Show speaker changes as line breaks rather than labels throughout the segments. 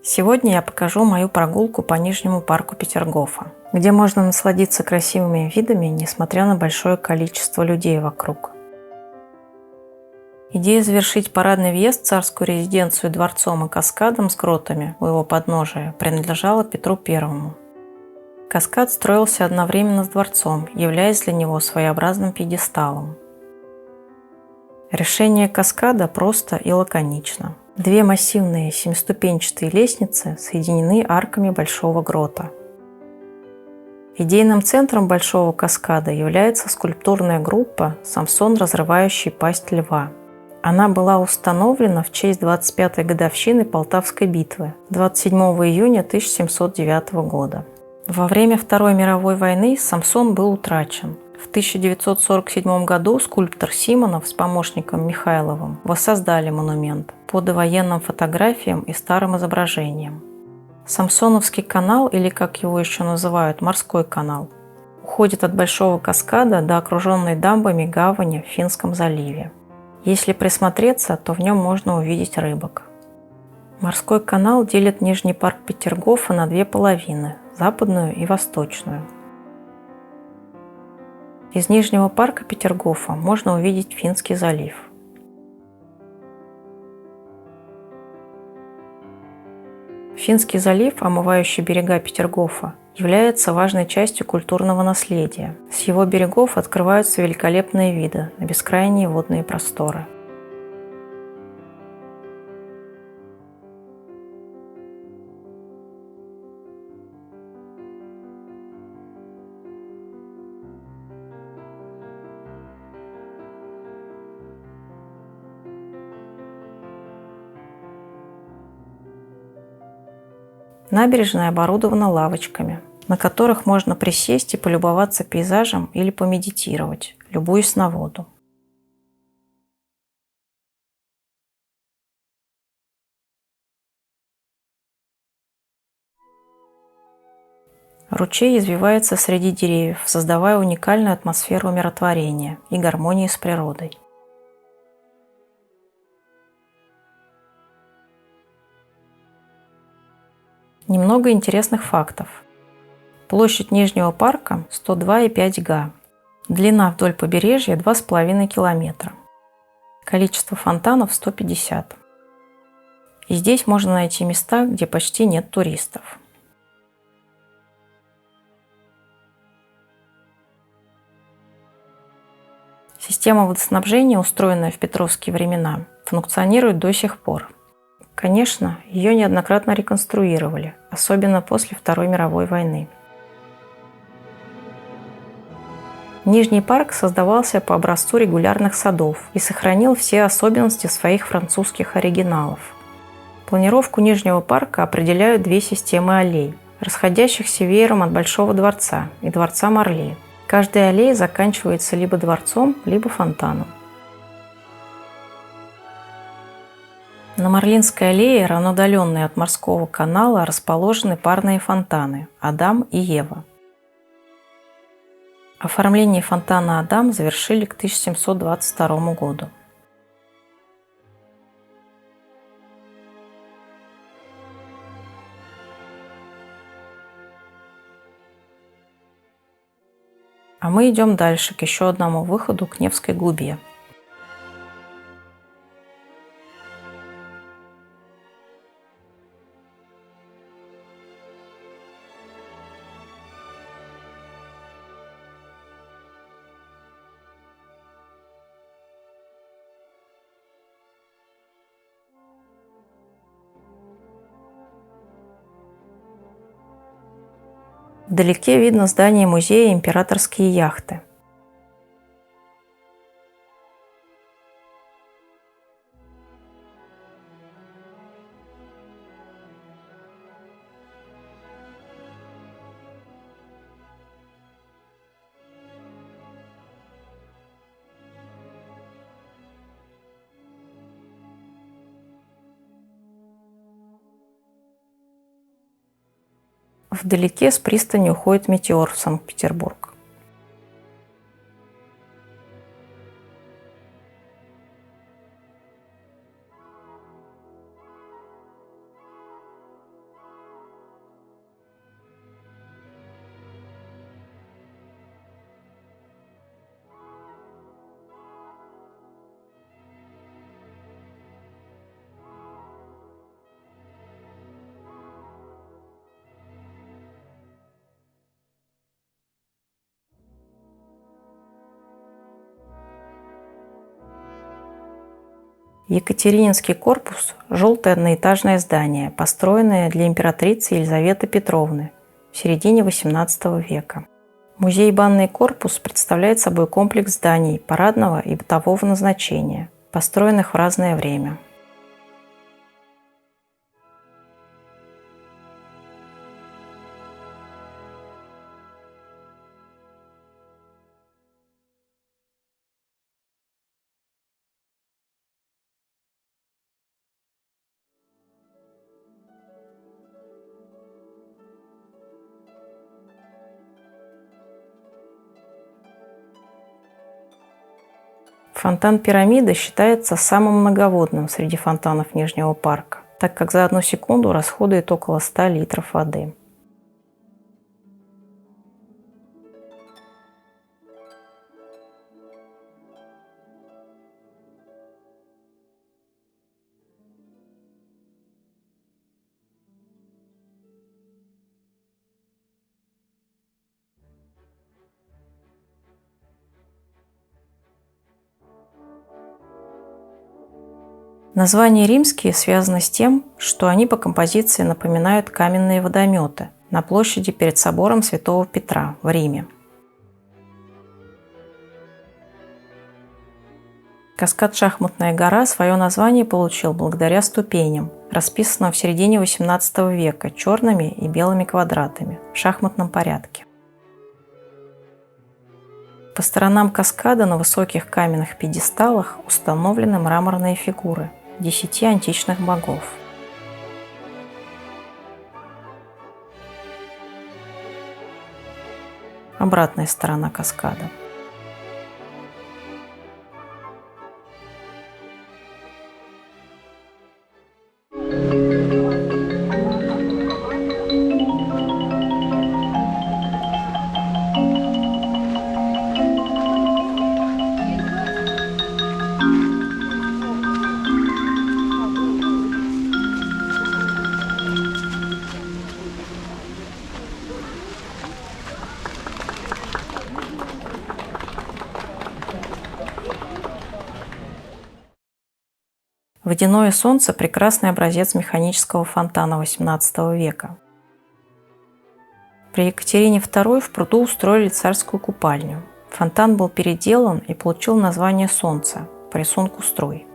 Сегодня я покажу мою прогулку по Нижнему парку Петергофа, где можно насладиться красивыми видами, несмотря на большое количество людей вокруг. Идея завершить парадный въезд в царскую резиденцию дворцом и каскадом с гротами у его подножия принадлежала Петру Первому. Каскад строился одновременно с дворцом, являясь для него своеобразным пьедесталом. Решение каскада просто и лаконично. Две массивные семиступенчатые лестницы соединены арками большого грота. Идейным центром большого каскада является скульптурная группа «Самсон, разрывающий пасть льва». Она была установлена в честь 25-й годовщины Полтавской битвы 27 июня 1709 года. Во время Второй мировой войны Самсон был утрачен. В 1947 году скульптор Симонов с помощником Михайловым воссоздали монумент по довоенным фотографиям и старым изображениям. Самсоновский канал, или как его еще называют, морской канал, уходит от Большого каскада до окруженной дамбами гавани в Финском заливе. Если присмотреться, то в нем можно увидеть рыбок. Морской канал делит Нижний парк Петергофа на две половины – западную и восточную. Из Нижнего парка Петергофа можно увидеть Финский залив. Финский залив, омывающий берега Петергофа, является важной частью культурного наследия. С его берегов открываются великолепные виды на бескрайние водные просторы. Набережная оборудована лавочками, на которых можно присесть и полюбоваться пейзажем или помедитировать, любуясь на воду. Ручей извивается среди деревьев, создавая уникальную атмосферу умиротворения и гармонии с природой. Немного интересных фактов. Площадь Нижнего парка 102,5 га. Длина вдоль побережья 2,5 километра. Количество фонтанов 150. И здесь можно найти места, где почти нет туристов. Система водоснабжения, устроенная в петровские времена, функционирует до сих пор. Конечно, ее неоднократно реконструировали, особенно после Второй мировой войны. Нижний парк создавался по образцу регулярных садов и сохранил все особенности своих французских оригиналов. Планировку Нижнего парка определяют две системы аллей, расходящихся веером от Большого дворца и дворца Марли. Каждая аллея заканчивается либо дворцом, либо фонтаном. На Марлинской аллее, равноудаленной от морского канала, расположены парные фонтаны «Адам» и «Ева». Оформление фонтана «Адам» завершили к 1722 году. А мы идем дальше, к еще одному выходу к Невской губе. Вдалеке видно здание музея «Императорские яхты». Вдалеке с пристани уходит метеор в Санкт-Петербург. Екатерининский корпус – желтое одноэтажное здание, построенное для императрицы Елизаветы Петровны в середине XVIII века. Музей «Банный корпус» представляет собой комплекс зданий парадного и бытового назначения, построенных в разное время. Фонтан «Пирамида» считается самым многоводным среди фонтанов Нижнего парка, так как за 1 секунду расходует около 100 литров воды. Название «римские» связано с тем, что они по композиции напоминают каменные водометы на площади перед собором Святого Петра в Риме. Каскад «Шахматная гора» свое название получил благодаря ступеням, расписанным в середине XVIII века черными и белыми квадратами в шахматном порядке. По сторонам каскада на высоких каменных пьедесталах установлены мраморные фигуры 10 античных богов. Обратная сторона каскада. Водяное солнце – прекрасный образец механического фонтана XVIII века. При Екатерине II в пруду устроили царскую купальню. Фонтан был переделан и получил название «Солнце» по рисунку струй.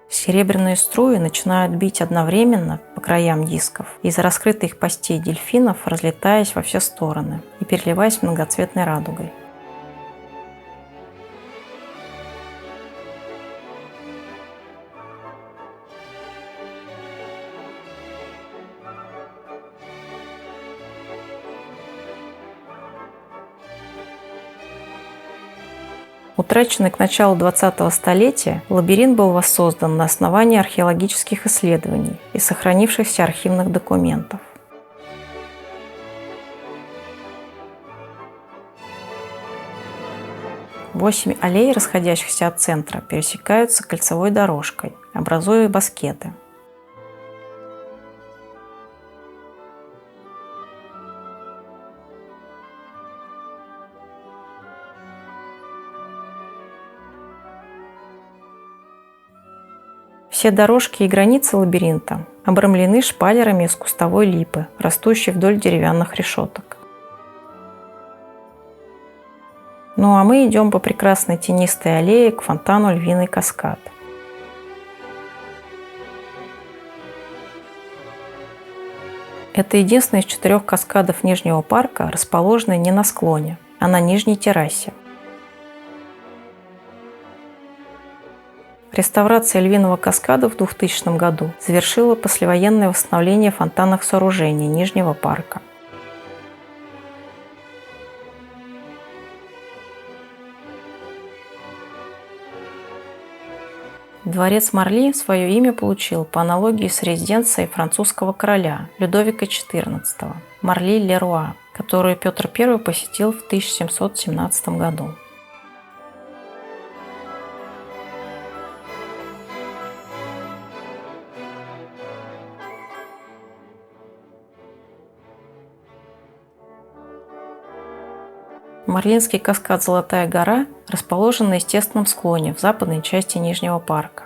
Серебряные струи начинают бить одновременно по краям дисков из раскрытых пастей дельфинов, разлетаясь во все стороны и переливаясь многоцветной радугой. Утраченный к началу 20-го столетия, лабиринт был воссоздан на основании археологических исследований и сохранившихся архивных документов. Восемь аллей, расходящихся от центра, пересекаются кольцевой дорожкой, образуя баскеты. Все дорожки и границы лабиринта обрамлены шпалерами из кустовой липы, растущей вдоль деревянных решеток. Ну а мы идем по прекрасной тенистой аллее к фонтану Львиный каскад. Это единственный из 4 каскадов Нижнего парка, расположенный не на склоне, а на нижней террасе. Реставрация Львиного каскада в 2000 году завершила послевоенное восстановление фонтанных сооружений Нижнего парка. Дворец Марли свое имя получил по аналогии с резиденцией французского короля Людовика XIV Марли-Леруа, которую Петр I посетил в 1717 году. Марлинский каскад «Золотая гора» расположен на естественном склоне в западной части Нижнего парка.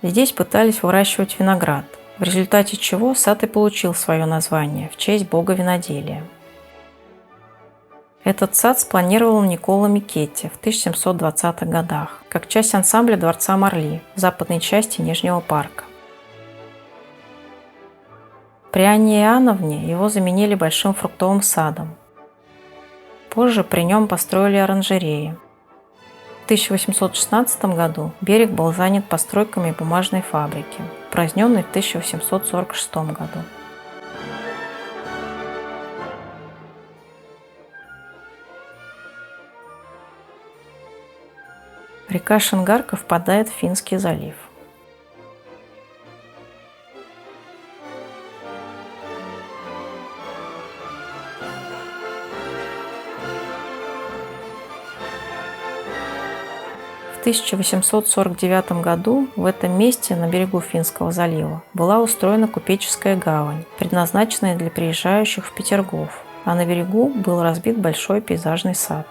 Здесь пытались выращивать виноград, в результате чего сад и получил свое название в честь бога виноделия. Этот сад спланировал Никколо Микетти в 1720-х годах, как часть ансамбля дворца Марли в западной части Нижнего парка. При Анне Иоанновне его заменили большим фруктовым садом. Позже при нем построили оранжереи. В 1816 году берег был занят постройками бумажной фабрики, упраздненной в 1846 году. Река Шингарка впадает в Финский залив. В 1849 году в этом месте, на берегу Финского залива, была устроена купеческая гавань, предназначенная для приезжающих в Петергоф, а на берегу был разбит большой пейзажный сад.